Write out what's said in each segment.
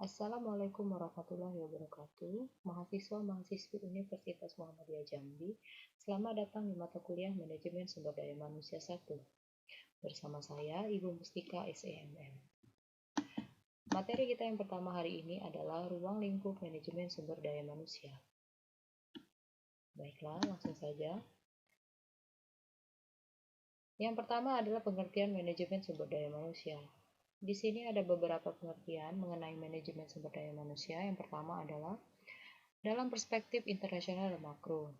Assalamualaikum warahmatullahi wabarakatuh. Mahasiswa-mahasiswi Universitas Muhammadiyah Jambi, selamat datang di mata kuliah Manajemen Sumber Daya Manusia 1. Bersama saya, Ibu Mustika SEMM. Materi kita yang pertama hari ini adalah ruang lingkup manajemen sumber daya manusia. Baiklah, langsung saja. Yang pertama adalah pengertian manajemen sumber daya manusia. Di sini ada beberapa pengertian mengenai manajemen sumber daya manusia. Yang pertama adalah dalam perspektif internasional dan makro.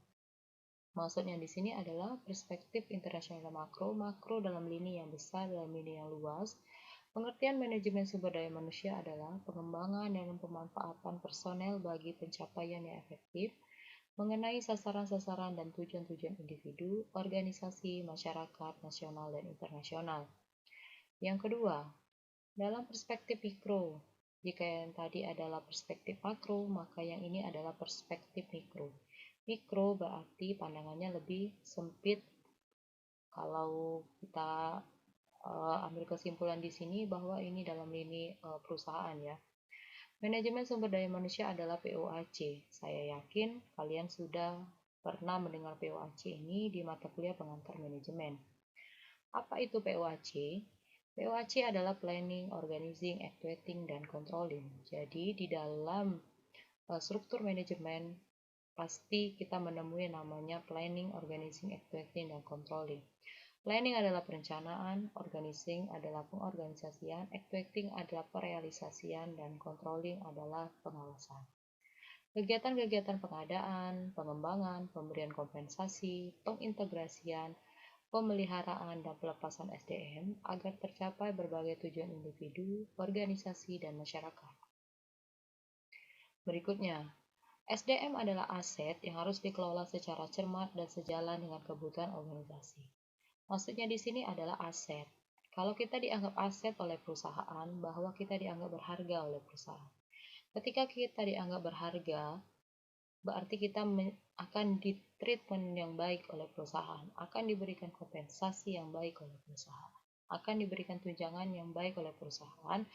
Maksudnya di sini adalah perspektif internasional dan makro, makro dalam lini yang besar, dalam lini yang luas. Pengertian manajemen sumber daya manusia adalah pengembangan dan pemanfaatan personel bagi pencapaian yang efektif, mengenai sasaran-sasaran dan tujuan-tujuan individu, organisasi, masyarakat, nasional, dan internasional. Yang kedua, dalam perspektif mikro. Jika yang tadi adalah perspektif makro, maka yang ini adalah perspektif mikro. Mikro berarti pandangannya lebih sempit. Kalau kita ambil kesimpulan di sini bahwa ini dalam lini perusahaan ya. Manajemen sumber daya manusia adalah POAC. Saya yakin kalian sudah pernah mendengar POAC ini di mata kuliah pengantar manajemen. Apa itu POAC? POAC adalah Planning, Organizing, Actuating, dan Controlling. Jadi di dalam struktur manajemen pasti kita menemui namanya Planning, Organizing, Actuating, dan Controlling. Planning adalah perencanaan, organizing adalah pengorganisasian, actuating adalah perealisasian, dan controlling adalah pengawasan. Kegiatan-kegiatan pengadaan, pengembangan, pemberian kompensasi, pengintegrasian, pemeliharaan, dan pelepasan SDM agar tercapai berbagai tujuan individu, organisasi, dan masyarakat. Berikutnya, SDM adalah aset yang harus dikelola secara cermat dan sejalan dengan kebutuhan organisasi. Maksudnya di sini adalah aset. Kalau kita dianggap aset oleh perusahaan, bahwa kita dianggap berharga oleh perusahaan. Ketika kita dianggap berharga, berarti kita akan di-treatment yang baik oleh perusahaan, akan diberikan kompensasi yang baik oleh perusahaan, akan diberikan tunjangan yang baik oleh perusahaan,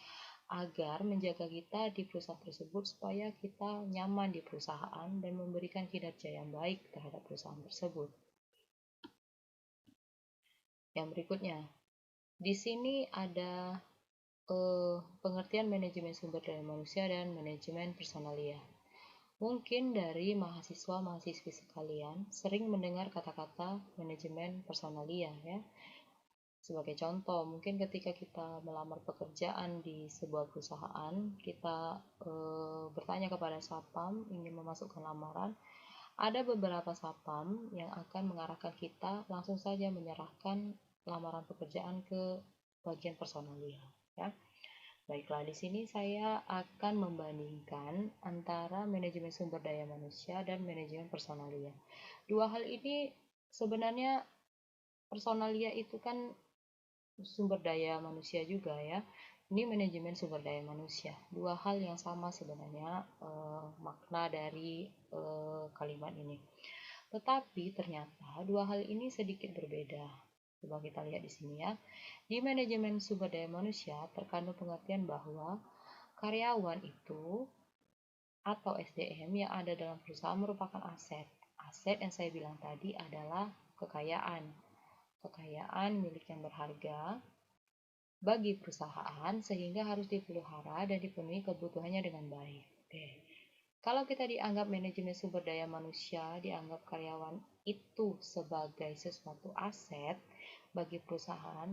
agar menjaga kita di perusahaan tersebut supaya kita nyaman di perusahaan dan memberikan kinerja yang baik terhadap perusahaan tersebut. Yang berikutnya, di sini ada pengertian manajemen sumber daya manusia dan manajemen personalia. Mungkin dari mahasiswa-mahasiswi sekalian sering mendengar kata-kata manajemen personalia ya. Sebagai contoh, mungkin ketika kita melamar pekerjaan di sebuah perusahaan, kita bertanya kepada satpam ingin memasukkan lamaran, ada beberapa satpam yang akan mengarahkan kita langsung saja menyerahkan lamaran pekerjaan ke bagian personalia ya. Baiklah, di sini saya akan membandingkan antara manajemen sumber daya manusia dan manajemen personalia. Dua hal ini sebenarnya personalia itu kan sumber daya manusia juga ya. Ini manajemen sumber daya manusia. Dua hal yang sama sebenarnya makna dari kalimat ini. Tetapi ternyata dua hal ini sedikit berbeda. Coba kita lihat di sini ya. Di manajemen sumber daya manusia terkandung pengertian bahwa karyawan itu atau SDM yang ada dalam perusahaan merupakan aset. Aset yang saya bilang tadi adalah kekayaan. Kekayaan milik yang berharga bagi perusahaan sehingga harus dipelihara dan dipenuhi kebutuhannya dengan baik. Oke. Kalau kita dianggap manajemen sumber daya manusia, dianggap karyawan itu sebagai sesuatu aset bagi perusahaan,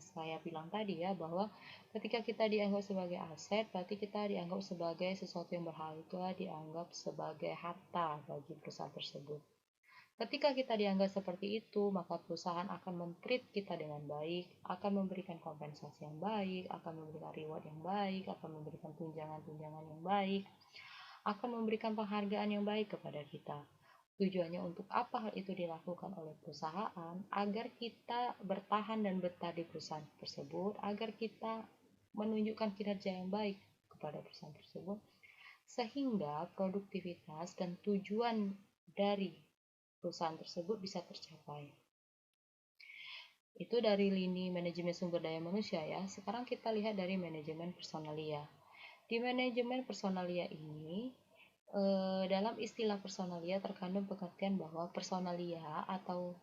saya bilang tadi ya bahwa ketika kita dianggap sebagai aset, berarti kita dianggap sebagai sesuatu yang berharga, dianggap sebagai harta bagi perusahaan tersebut. Ketika kita dianggap seperti itu, maka perusahaan akan men-treat kita dengan baik, akan memberikan kompensasi yang baik, akan memberikan reward yang baik, akan memberikan tunjangan-tunjangan yang baik, akan memberikan penghargaan yang baik kepada kita. Tujuannya untuk apa hal itu dilakukan oleh perusahaan? Agar kita bertahan dan betah di perusahaan tersebut, agar kita menunjukkan kinerja yang baik kepada perusahaan tersebut, sehingga produktivitas dan tujuan dari perusahaan tersebut bisa tercapai. Itu dari lini manajemen sumber daya manusia ya. Sekarang kita lihat dari manajemen personalia. Di manajemen personalia ini, dalam istilah personalia terkandung pengertian bahwa personalia atau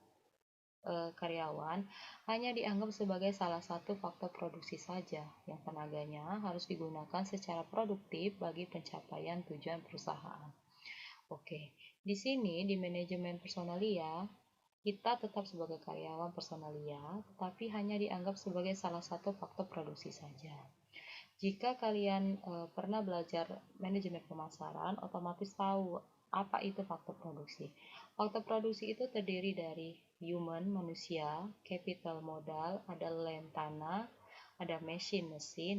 karyawan hanya dianggap sebagai salah satu faktor produksi saja yang tenaganya harus digunakan secara produktif bagi pencapaian tujuan perusahaan. Oke, di sini di manajemen personalia kita tetap sebagai karyawan personalia, tetapi hanya dianggap sebagai salah satu faktor produksi saja. Jika kalian pernah belajar manajemen pemasaran, otomatis tahu apa itu faktor produksi. Faktor produksi itu terdiri dari human, manusia, capital modal, ada land tanah, ada mesin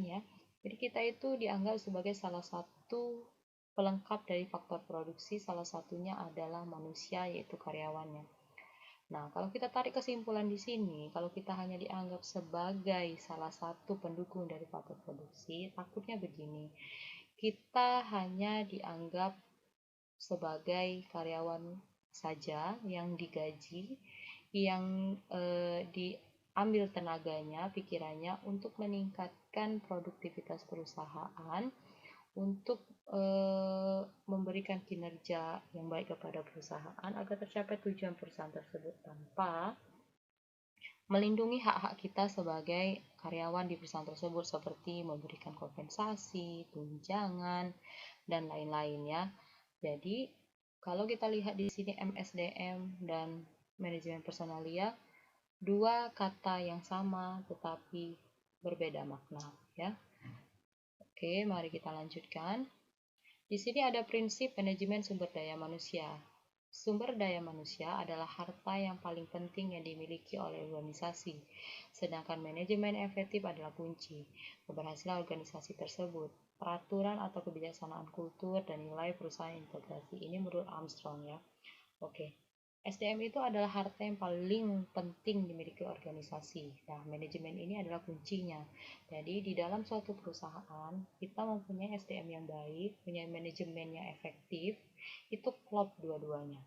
ya. Jadi kita itu dianggap sebagai salah satu pelengkap dari faktor produksi, salah satunya adalah manusia yaitu karyawannya. Nah, kalau kita tarik kesimpulan di sini, kalau kita hanya dianggap sebagai salah satu pendukung dari faktor produksi, takutnya begini, kita hanya dianggap sebagai karyawan saja yang digaji, yang diambil tenaganya, pikirannya untuk meningkatkan produktivitas perusahaan, untuk memberikan kinerja yang baik kepada perusahaan agar tercapai tujuan perusahaan tersebut tanpa melindungi hak-hak kita sebagai karyawan di perusahaan tersebut seperti memberikan kompensasi, tunjangan, dan lain-lain ya. Jadi, kalau kita lihat di sini MSDM dan manajemen personalia, dua kata yang sama tetapi berbeda makna ya. Oke, mari kita lanjutkan. Di sini ada prinsip manajemen sumber daya manusia. Sumber daya manusia adalah harta yang paling penting yang dimiliki oleh organisasi, sedangkan manajemen efektif adalah kunci keberhasilan organisasi tersebut. Peraturan atau kebijaksanaan kultur dan nilai perusahaan integrasi ini menurut Armstrong ya. Oke. SDM itu adalah harta yang paling penting dimiliki organisasi. Nah, manajemen ini adalah kuncinya. Jadi, di dalam suatu perusahaan, kita mempunyai SDM yang baik, punya manajemen yang efektif, itu klop dua-duanya.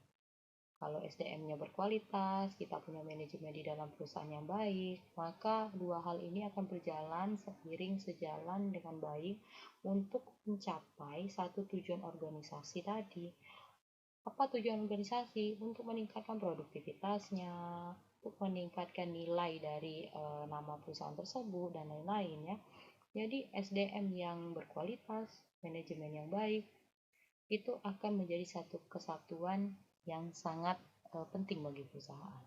Kalau SDM-nya berkualitas, kita punya manajemen di dalam perusahaan yang baik, maka dua hal ini akan berjalan seiring sejalan dengan baik untuk mencapai satu tujuan organisasi tadi. Apa tujuan organisasi? Untuk meningkatkan produktivitasnya, untuk meningkatkan nilai dari nama perusahaan tersebut dan lain-lain ya. Jadi SDM yang berkualitas, manajemen yang baik itu akan menjadi satu kesatuan yang sangat penting bagi perusahaan.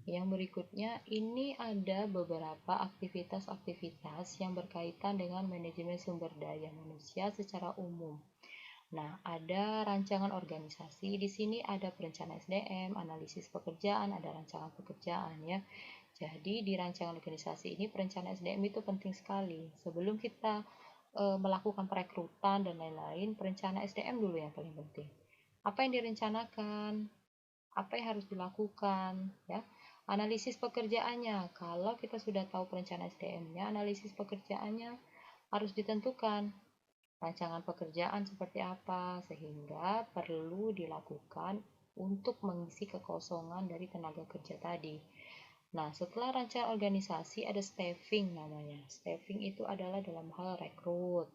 Yang berikutnya ini ada beberapa aktivitas-aktivitas yang berkaitan dengan manajemen sumber daya manusia secara umum. Nah, ada rancangan organisasi. Di sini ada perencanaan SDM, analisis pekerjaan, ada rancangan pekerjaan ya. Jadi di rancangan organisasi ini perencanaan SDM itu penting sekali. Sebelum kita melakukan perekrutan dan lain-lain, perencanaan SDM dulu yang paling penting. Apa yang direncanakan? Apa yang harus dilakukan? Ya. Analisis pekerjaannya. Kalau kita sudah tahu perencanaan SDM-nya, analisis pekerjaannya harus ditentukan rancangan pekerjaan seperti apa, sehingga perlu dilakukan untuk mengisi kekosongan dari tenaga kerja tadi. Nah, setelah rancangan organisasi ada staffing namanya. Staffing itu adalah dalam hal rekrut,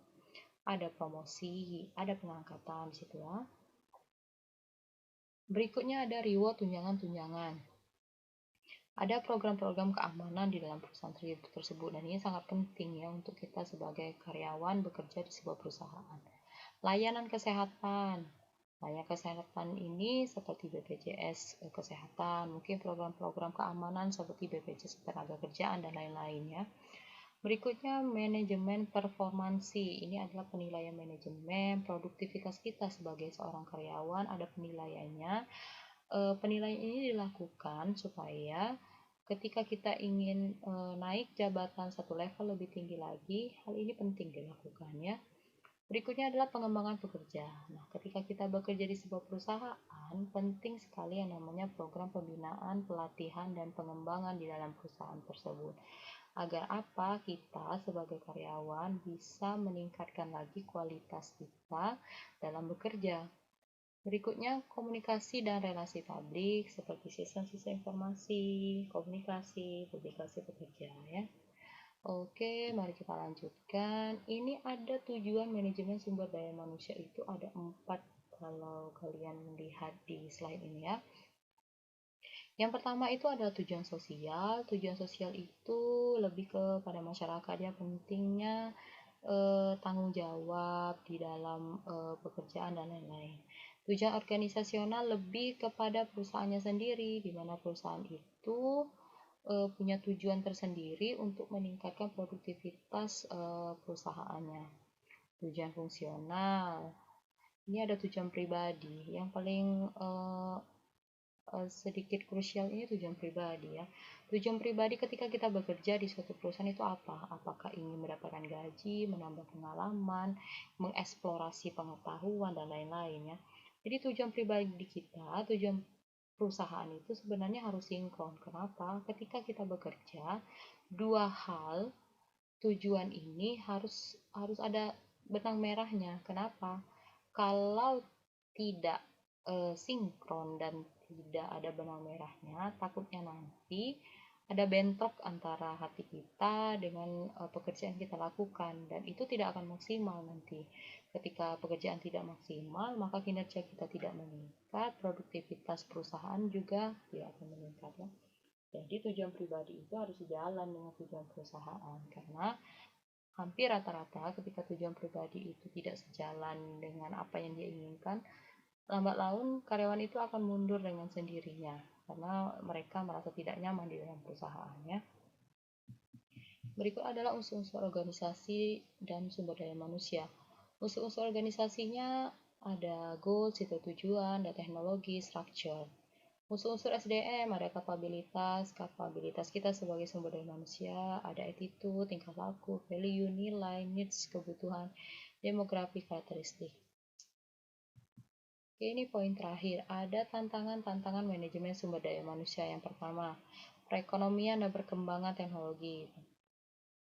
ada promosi, ada pengangkatan di situ ya. Berikutnya ada reward tunjangan-tunjangan. Ada program-program keamanan di dalam perusahaan tersebut dan ini sangat penting ya untuk kita sebagai karyawan bekerja di sebuah perusahaan. Layanan kesehatan. Layanan kesehatan ini seperti BPJS kesehatan, mungkin program-program keamanan seperti BPJS Ketenagakerjaan dan lain-lain ya. Berikutnya manajemen performansi. Ini adalah penilaian manajemen produktivitas kita sebagai seorang karyawan, ada penilaiannya. Penilaian ini dilakukan supaya ketika kita ingin naik jabatan satu level lebih tinggi lagi, hal ini penting dilakukan ya. Berikutnya adalah pengembangan pekerja. Nah, ketika kita bekerja di sebuah perusahaan, penting sekali yang namanya program pembinaan, pelatihan, dan pengembangan di dalam perusahaan tersebut. Agar apa? Kita sebagai karyawan bisa meningkatkan lagi kualitas kita dalam bekerja. Berikutnya, komunikasi dan relasi publik seperti sistem-sistem informasi, komunikasi, publikasi pekerja ya. Oke, mari kita lanjutkan. Ini ada tujuan manajemen sumber daya manusia itu ada 4 kalau kalian lihat di slide ini ya. Yang pertama itu adalah tujuan sosial. Tujuan sosial itu lebih kepada masyarakat ya, pentingnya tanggung jawab di dalam pekerjaan dan lain-lain. Tujuan organisasional lebih kepada perusahaannya sendiri, di mana perusahaan itu punya tujuan tersendiri untuk meningkatkan produktivitas perusahaannya. Tujuan fungsional, ini ada tujuan pribadi. Yang paling sedikit krusial ini tujuan pribadi ya. Tujuan pribadi ketika kita bekerja di suatu perusahaan itu apa? Apakah ingin mendapatkan gaji, menambah pengalaman, mengeksplorasi pengetahuan dan lain-lain ya. Jadi tujuan pribadi kita, tujuan perusahaan itu sebenarnya harus sinkron. Kenapa? Ketika kita bekerja, dua hal tujuan ini harus ada benang merahnya. Kenapa? Kalau tidak sinkron dan tidak ada benang merahnya, takutnya nanti ada bentrok antara hati kita dengan pekerjaan kita lakukan, dan itu tidak akan maksimal nanti. Ketika pekerjaan tidak maksimal, maka kinerja kita tidak meningkat, produktivitas perusahaan juga tidak akan meningkat ya. Jadi tujuan pribadi itu harus sejalan dengan tujuan perusahaan, karena hampir rata-rata ketika tujuan pribadi itu tidak sejalan dengan apa yang dia inginkan, lambat laun karyawan itu akan mundur dengan sendirinya karena mereka merasa tidak nyaman di dalam perusahaannya. Berikut adalah unsur-unsur organisasi dan sumber daya manusia. Unsur-unsur organisasinya ada goals, itu tujuan, ada teknologi, structure. Unsur-unsur SDM ada kapabilitas kita sebagai sumber daya manusia, ada attitude, tingkah laku, value, nilai, needs, kebutuhan, demografi, karakteristik. Oke, ini poin terakhir. Ada tantangan-tantangan manajemen sumber daya manusia. Yang pertama, perekonomian dan perkembangan teknologi.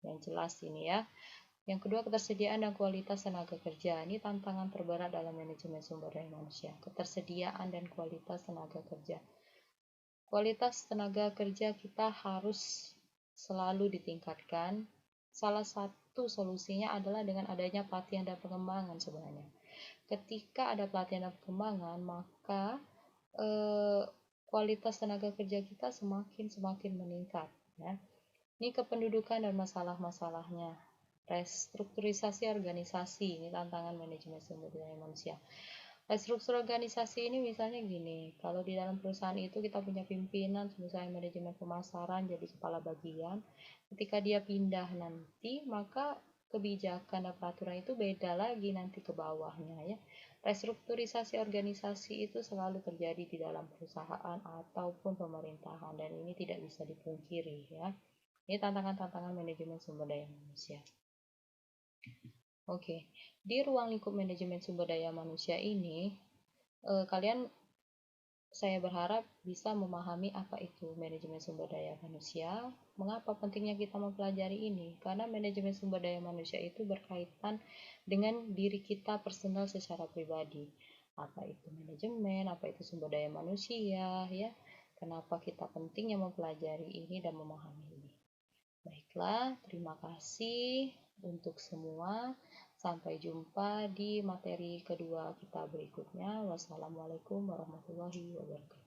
Yang jelas ini ya. Yang kedua, ketersediaan dan kualitas tenaga kerja. Ini tantangan terberat dalam manajemen sumber daya manusia. Ketersediaan dan kualitas tenaga kerja. Kualitas tenaga kerja kita harus selalu ditingkatkan. Salah satu solusinya adalah dengan adanya pelatihan dan pengembangan sebenarnya. Ketika ada pelatihan dan pengembangan, maka kualitas tenaga kerja kita semakin meningkat ya. Ini kependudukan dan masalah-masalahnya. Restrukturisasi organisasi, ini tantangan manajemen sumber daya manusia. Restruktur organisasi ini misalnya gini, kalau di dalam perusahaan itu kita punya pimpinan, misalnya manajemen pemasaran jadi kepala bagian, ketika dia pindah nanti, maka kebijakan dan peraturan itu beda lagi nanti ke bawahnya ya. Restrukturisasi organisasi itu selalu terjadi di dalam perusahaan ataupun pemerintahan, dan ini tidak bisa dipungkiri ya. Ini tantangan-tantangan manajemen sumber daya manusia. Oke, di ruang lingkup manajemen sumber daya manusia ini, saya berharap bisa memahami apa itu manajemen sumber daya manusia. Mengapa pentingnya kita mempelajari ini? Karena manajemen sumber daya manusia itu berkaitan dengan diri kita personal secara pribadi. Apa itu manajemen, apa itu sumber daya manusia, ya. Kenapa kita pentingnya mempelajari ini dan memahami ini. Baiklah, terima kasih untuk semua. Sampai jumpa di materi kedua kita berikutnya. Wassalamualaikum warahmatullahi wabarakatuh.